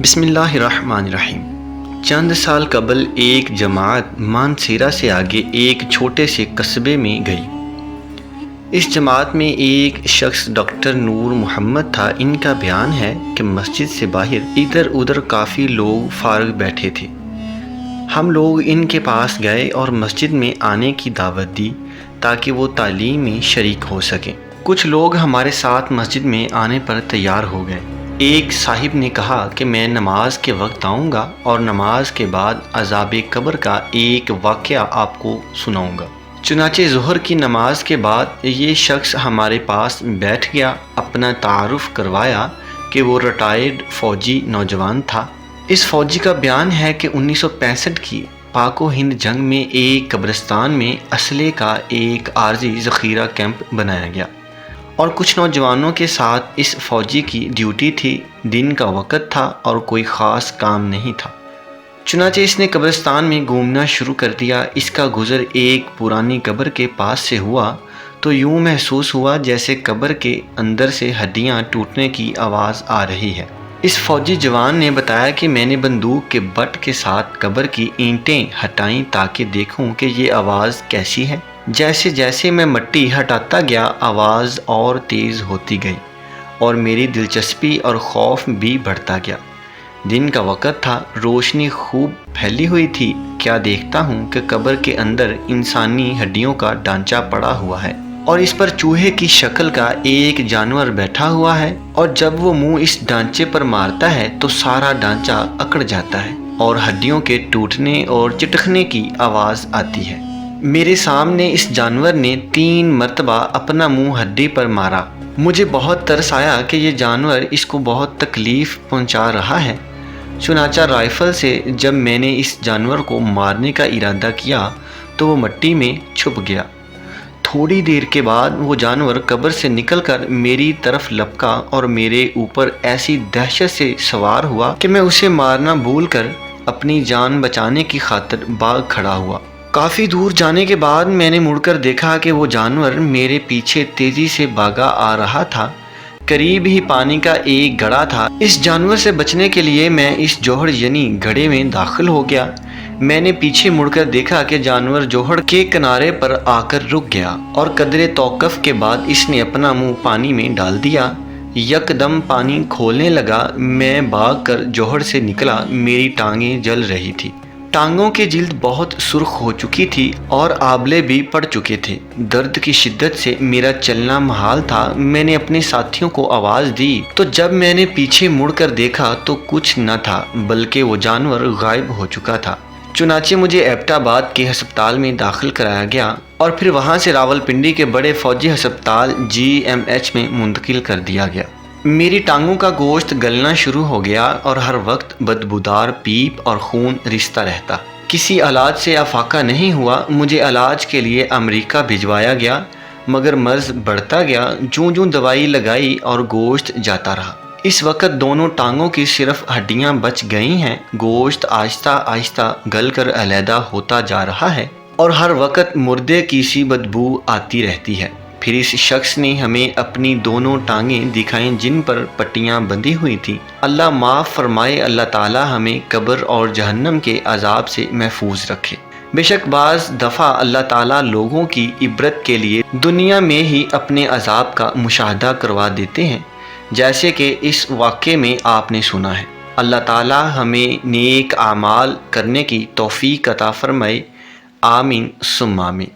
بسم اللہ الرحمن الرحیم۔ چند سال قبل ایک جماعت مانسیرا سے آگے ایک چھوٹے سے قصبے میں گئی۔ اس جماعت میں ایک شخص ڈاکٹر نور محمد تھا۔ ان کا بیان ہے کہ مسجد سے باہر ادھر ادھر کافی لوگ فارغ بیٹھے تھے۔ ہم لوگ ان کے پاس گئے اور مسجد میں آنے کی دعوت دی تاکہ وہ تعلیم میں شریک ہو سکیں۔ کچھ لوگ ہمارے ساتھ مسجد میں آنے پر تیار ہو گئے۔ ایک صاحب نے کہا کہ میں نماز کے وقت آؤں گا اور نماز کے بعد عذاب قبر کا ایک واقعہ آپ کو سناؤں گا۔ چنانچہ ظہر کی نماز کے بعد یہ شخص ہمارے پاس بیٹھ گیا، اپنا تعارف کروایا کہ وہ ریٹائرڈ فوجی نوجوان تھا۔ اس فوجی کا بیان ہے کہ 1965 کی پاک و ہند جنگ میں ایک قبرستان میں اسلحے کا ایک عارضی ذخیرہ کیمپ بنایا گیا اور کچھ نوجوانوں کے ساتھ اس فوجی کی ڈیوٹی تھی۔ دن کا وقت تھا اور کوئی خاص کام نہیں تھا، چنانچہ اس نے قبرستان میں گھومنا شروع کر دیا۔ اس کا گزر ایک پرانی قبر کے پاس سے ہوا تو یوں محسوس ہوا جیسے قبر کے اندر سے ہڈیاں ٹوٹنے کی آواز آ رہی ہے۔ اس فوجی جوان نے بتایا کہ میں نے بندوق کے بٹ کے ساتھ قبر کی اینٹیں ہٹائیں تاکہ دیکھوں کہ یہ آواز کیسی ہے۔ جیسے جیسے میں مٹی ہٹاتا گیا آواز اور تیز ہوتی گئی اور میری دلچسپی اور خوف بھی بڑھتا گیا۔ دن کا وقت تھا، روشنی خوب پھیلی ہوئی تھی۔ کیا دیکھتا ہوں کہ قبر کے اندر انسانی ہڈیوں کا ڈھانچہ پڑا ہوا ہے اور اس پر چوہے کی شکل کا ایک جانور بیٹھا ہوا ہے، اور جب وہ منہ اس ڈھانچے پر مارتا ہے تو سارا ڈھانچہ اکڑ جاتا ہے اور ہڈیوں کے ٹوٹنے اور چٹکنے کی آواز آتی ہے۔ میرے سامنے اس جانور نے 3 مرتبہ اپنا منہ ہڈی پر مارا۔ مجھے بہت ترس آیا کہ یہ جانور اس کو بہت تکلیف پہنچا رہا ہے۔ چنانچہ رائفل سے جب میں نے اس جانور کو مارنے کا ارادہ کیا تو وہ مٹی میں چھپ گیا۔ تھوڑی دیر کے بعد وہ جانور قبر سے نکل کر میری طرف لپکا اور میرے اوپر ایسی دہشت سے سوار ہوا کہ میں اسے مارنا بھول کر اپنی جان بچانے کی خاطر بھاگ کھڑا ہوا۔ کافی دور جانے کے بعد میں نے مڑ کر دیکھا کہ وہ جانور میرے پیچھے تیزی سے بھاگا آ رہا تھا۔ قریب ہی پانی کا ایک گڑھا تھا۔ اس جانور سے بچنے کے لیے میں اس جوہر یعنی گڑھے میں داخل ہو گیا۔ میں نے پیچھے مڑ کر دیکھا کہ جانور جوہر کے کنارے پر آ کر رک گیا اور قدرے توقف کے بعد اس نے اپنا منہ پانی میں ڈال دیا۔ یکدم پانی کھولنے لگا۔ میں بھاگ کر جوہر سے نکلا۔ میری ٹانگیں جل رہی تھی۔ ٹانگوں کی جلد بہت سرخ ہو چکی تھی اور آبلے بھی پڑ چکے تھے۔ درد کی شدت سے میرا چلنا محال تھا۔ میں نے اپنے ساتھیوں کو آواز دی تو جب میں نے پیچھے مڑ کر دیکھا تو کچھ نہ تھا بلکہ وہ جانور غائب ہو چکا تھا۔ چنانچہ مجھے ایبٹ آباد کے ہسپتال میں داخل کرایا گیا اور پھر وہاں سے راولپنڈی کے بڑے فوجی ہسپتال GMH میں منتقل کر دیا گیا۔ میری ٹانگوں کا گوشت گلنا شروع ہو گیا اور ہر وقت بدبودار پیپ اور خون رستا رہتا۔ کسی علاج سے افاقہ نہیں ہوا۔ مجھے علاج کے لیے امریکہ بھجوایا گیا مگر مرض بڑھتا گیا۔ جوں جوں دوائی لگائی اور گوشت جاتا رہا۔ اس وقت دونوں ٹانگوں کی صرف ہڈیاں بچ گئی ہیں۔ گوشت آہستہ آہستہ گل کر علیحدہ ہوتا جا رہا ہے اور ہر وقت مردے کی سی بدبو آتی رہتی ہے۔ پھر اس شخص نے ہمیں اپنی دونوں ٹانگیں دکھائیں جن پر پٹیاں بندھی ہوئی تھیں۔ اللہ معاف فرمائے، اللہ تعالی ہمیں قبر اور جہنم کے عذاب سے محفوظ رکھے۔ بے شک بعض دفعہ اللہ تعالیٰ لوگوں کی عبرت کے لیے دنیا میں ہی اپنے عذاب کا مشاہدہ کروا دیتے ہیں، جیسے کہ اس واقعے میں آپ نے سنا ہے۔ اللہ تعالیٰ ہمیں نیک اعمال کرنے کی توفیق عطا فرمائے۔ آمین ثم آمین۔